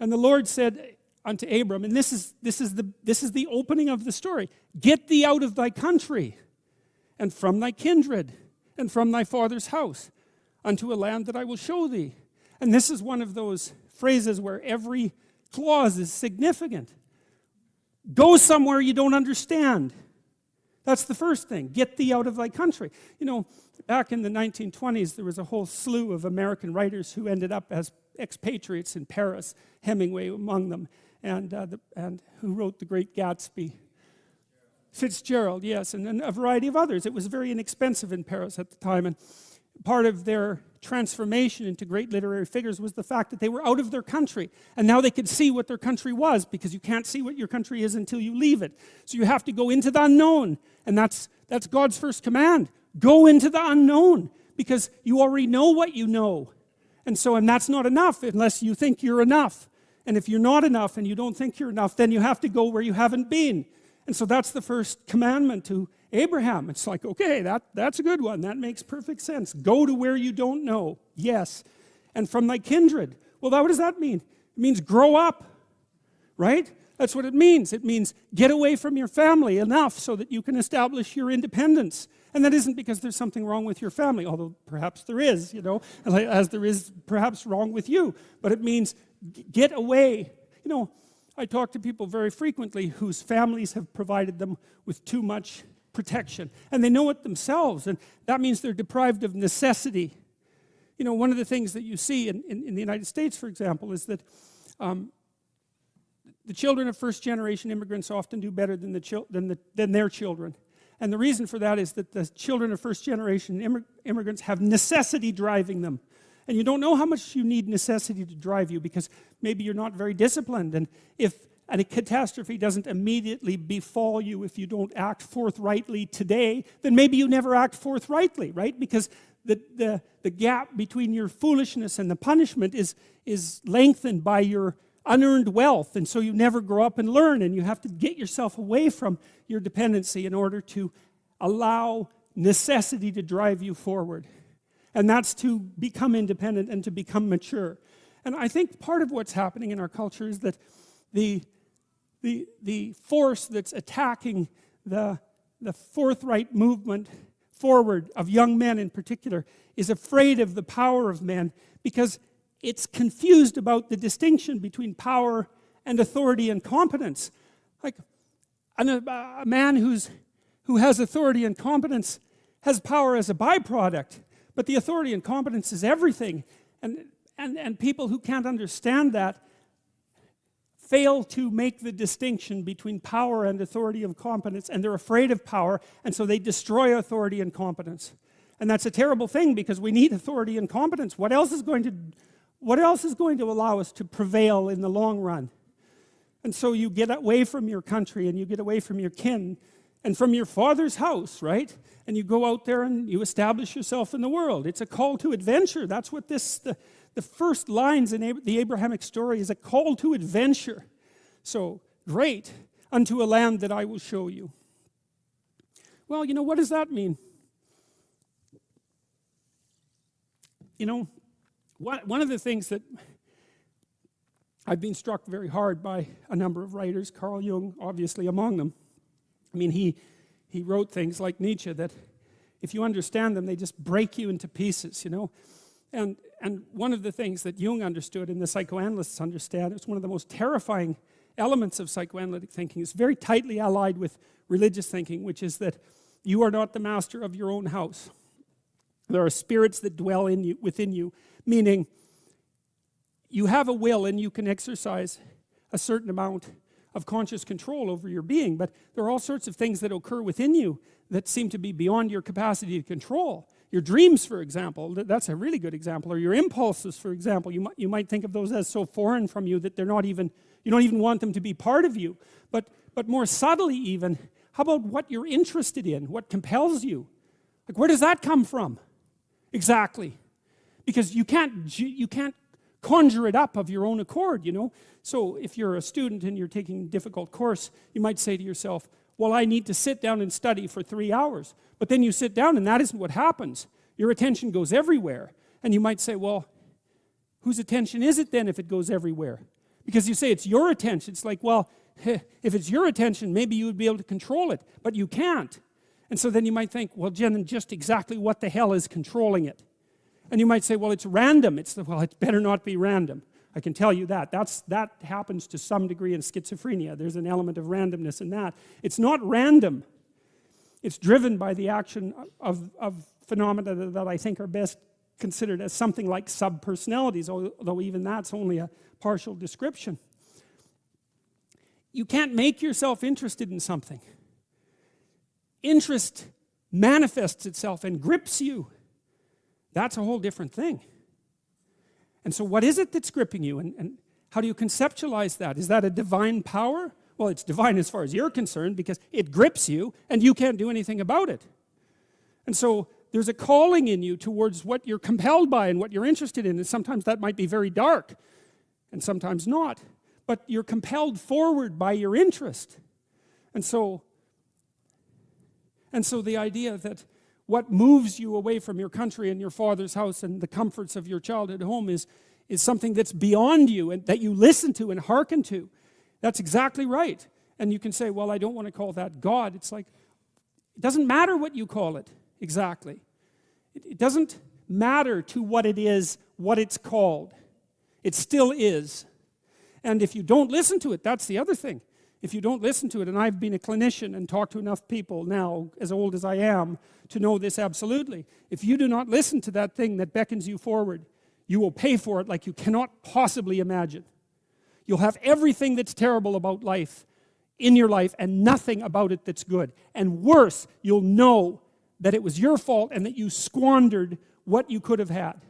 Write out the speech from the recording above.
And the Lord said unto Abram, and this is the opening of the story, get thee out of thy country, and from thy kindred, and from thy father's house, unto a land that I will show thee. And this is one of those phrases where every clause is significant. Go somewhere you don't understand. That's the first thing. Get thee out of thy country. You know, back in the 1920s, there was a whole slew of American writers who ended up as expatriates in Paris, Hemingway among them, and who wrote The Great Gatsby. Fitzgerald, yes, and a variety of others. It was very inexpensive in Paris at the time, and part of their transformation into great literary figures was the fact that they were out of their country, and now they could see what their country was, because you can't see what your country is until you leave it. So you have to go into the unknown, and that's God's first command. Go into the unknown, because you already know what you know. And that's not enough unless you think you're enough. And if you're not enough and you don't think you're enough, then you have to go where you haven't been. And so that's the first commandment to Abraham. It's like, okay, that's a good one. That makes perfect sense. Go to where you don't know. Yes. And from thy kindred. Well, what does that mean? It means grow up, right? That's what it means. It means get away from your family enough so that you can establish your independence. And that isn't because there's something wrong with your family, although perhaps there is, you know, as there is perhaps wrong with you. But it means get away. You know, I talk to people very frequently whose families have provided them with too much protection. And they know it themselves, and that means they're deprived of necessity. You know, one of the things that you see in the United States, for example, is that the children of first-generation immigrants often do better than their children. And the reason for that is that the children of first-generation immigrants have necessity driving them. And you don't know how much you need necessity to drive you, because maybe you're not very disciplined. And if a catastrophe doesn't immediately befall you if you don't act forthrightly today, then maybe you never act forthrightly, right? Because the gap between your foolishness and the punishment is lengthened by your unearned wealth, and so you never grow up and learn, and you have to get yourself away from your dependency in order to allow necessity to drive you forward. And that's to become independent and to become mature. And I think part of what's happening in our culture is that the force that's attacking the forthright movement forward of young men in particular is afraid of the power of men, because it's confused about the distinction between power and authority and competence. Like a man who has authority and competence has power as a byproduct, but the authority and competence is everything. And people who can't understand that fail to make the distinction between power and authority and competence, and they're afraid of power, and so they destroy authority and competence. And that's a terrible thing, because we need authority and competence. What else is going to allow us to prevail in the long run? And so you get away from your country, and you get away from your kin and from your father's house, right? And you go out there and you establish yourself in the world. It's a call to adventure. That's what the first lines in the Abrahamic story is, a call to adventure. So, great, unto a land that I will show you. Well, you know, what does that mean? You know, one of the things that I've been struck very hard by a number of writers, Carl Jung obviously among them. I mean, he wrote things like Nietzsche that if you understand them, they just break you into pieces, you know. And one of the things that Jung understood and the psychoanalysts understand, it's one of the most terrifying elements of psychoanalytic thinking, is very tightly allied with religious thinking, which is that you are not the master of your own house. There are spirits that dwell within you, meaning you have a will and you can exercise a certain amount of conscious control over your being, but there are all sorts of things that occur within you that seem to be beyond your capacity to control. Your dreams, for example, that's a really good example, or your impulses, for example. You might think of those as so foreign from you that you don't even want them to be part of you. But more subtly even, how about what you're interested in, what compels you? Like, where does that come from? Exactly. Because you can't conjure it up of your own accord, you know. So if you're a student and you're taking a difficult course, you might say to yourself, well, I need to sit down and study for 3 hours. But then you sit down and that isn't what happens. Your attention goes everywhere. And you might say, well, whose attention is it then if it goes everywhere? Because you say it's your attention. It's like, well, if it's your attention, maybe you would be able to control it, but you can't. And so then you might think, well, Jen, just exactly what the hell is controlling it? And you might say, well, it's random. Well, it better not be random. I can tell you that. That happens to some degree in schizophrenia. There's an element of randomness in that. It's not random. It's driven by the action of phenomena that I think are best considered as something like subpersonalities, although even that's only a partial description. You can't make yourself interested in something. Interest manifests itself and grips you. That's a whole different thing. And so what is it that's gripping you? And how do you conceptualize that? Is that a divine power? Well, it's divine as far as you're concerned because it grips you and you can't do anything about it. And so there's a calling in you towards what you're compelled by and what you're interested in. And sometimes that might be very dark and sometimes not. But you're compelled forward by your interest. And so the idea that what moves you away from your country and your father's house and the comforts of your childhood home is something that's beyond you and that you listen to and hearken to. That's exactly right. And you can say, well, I don't want to call that God. It's like, it doesn't matter what you call it exactly. It doesn't matter to what it is, what it's called. It still is. And if you don't listen to it, that's the other thing. If you don't listen to it, and I've been a clinician and talked to enough people now, as old as I am, to know this absolutely. If you do not listen to that thing that beckons you forward, you will pay for it like you cannot possibly imagine. You'll have everything that's terrible about life in your life and nothing about it that's good. And worse, you'll know that it was your fault and that you squandered what you could have had.